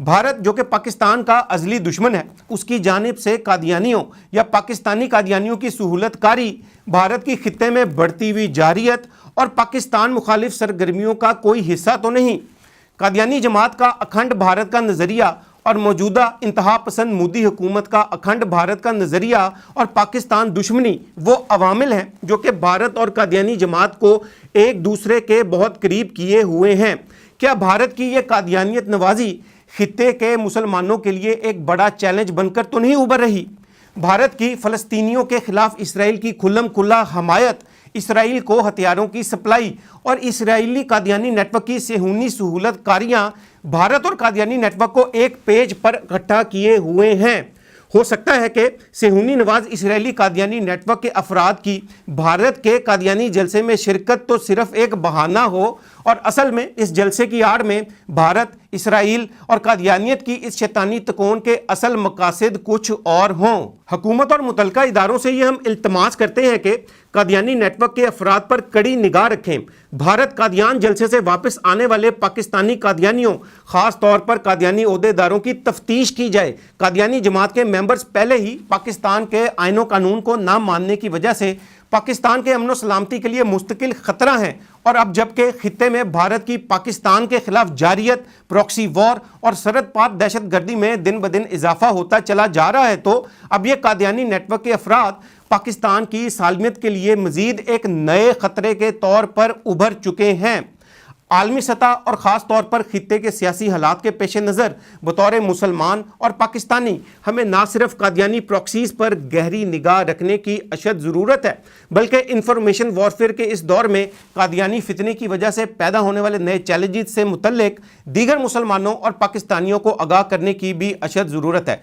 بھارت جو کہ پاکستان کا ازلی دشمن ہے، اس کی جانب سے قادیانیوں یا پاکستانی قادیانیوں کی سہولت کاری، بھارت کی خطے میں بڑھتی ہوئی جارحیت اور پاکستان مخالف سرگرمیوں کا کوئی حصہ تو نہیں۔ قادیانی جماعت کا اکھنڈ بھارت کا نظریہ اور موجودہ انتہا پسند مودی حکومت کا اکھنڈ بھارت کا نظریہ اور پاکستان دشمنی وہ عوامل ہیں جو کہ بھارت اور قادیانی جماعت کو ایک دوسرے کے بہت قریب کیے ہوئے ہیں۔ کیا بھارت کی یہ قادیانیت نوازی خطے کے مسلمانوں کے لیے ایک بڑا چیلنج بن کر تو نہیں ابھر رہی؟ بھارت کی فلسطینیوں کے خلاف اسرائیل کی کھلم کھلا حمایت، اسرائیل کو ہتھیاروں کی سپلائی اور اسرائیلی قادیانی نیٹ ورک کی صہیونی سہولت کاریاں بھارت اور قادیانی نیٹ ورک کو ایک پیج پر اکٹھا کیے ہوئے ہیں۔ ہو سکتا ہے کہ صہیونی نواز اسرائیلی قادیانی نیٹ ورک کے افراد کی بھارت کے قادیانی جلسے میں شرکت تو صرف ایک بہانہ ہو اور اصل میں اس جلسے کی آڑ میں بھارت، اسرائیل اور قادیانیت کی اس شیطانی تکون کے اصل مقاصد کچھ اور ہوں۔ حکومت اور متعلقہ اداروں سے یہ ہم التماس کرتے ہیں کہ قادیانی نیٹ ورک کے افراد پر کڑی نگاہ رکھیں۔ بھارت قادیان جلسے سے واپس آنے والے پاکستانی قادیانیوں، خاص طور پر قادیانی عہدیداروں کی تفتیش کی جائے۔ قادیانی جماعت کے ممبرز پہلے ہی پاکستان کے آئین و قانون کو نہ ماننے کی وجہ سے پاکستان کے امن و سلامتی کے لیے مستقل خطرہ ہیں، اور اب جبکہ خطے میں بھارت کی پاکستان کے خلاف جارحیت، پراکسی وار اور سرحد پار دہشت گردی میں دن بدن اضافہ ہوتا چلا جا رہا ہے، تو اب یہ قادیانی نیٹ ورک کے افراد پاکستان کی سالمیت کے لیے مزید ایک نئے خطرے کے طور پر ابھر چکے ہیں۔ عالمی سطح اور خاص طور پر خطے کے سیاسی حالات کے پیش نظر بطور مسلمان اور پاکستانی ہمیں نہ صرف قادیانی پراکسیز پر گہری نگاہ رکھنے کی اشد ضرورت ہے، بلکہ انفارمیشن وارفیئر کے اس دور میں قادیانی فتنے کی وجہ سے پیدا ہونے والے نئے چیلنجز سے متعلق دیگر مسلمانوں اور پاکستانیوں کو آگاہ کرنے کی بھی اشد ضرورت ہے۔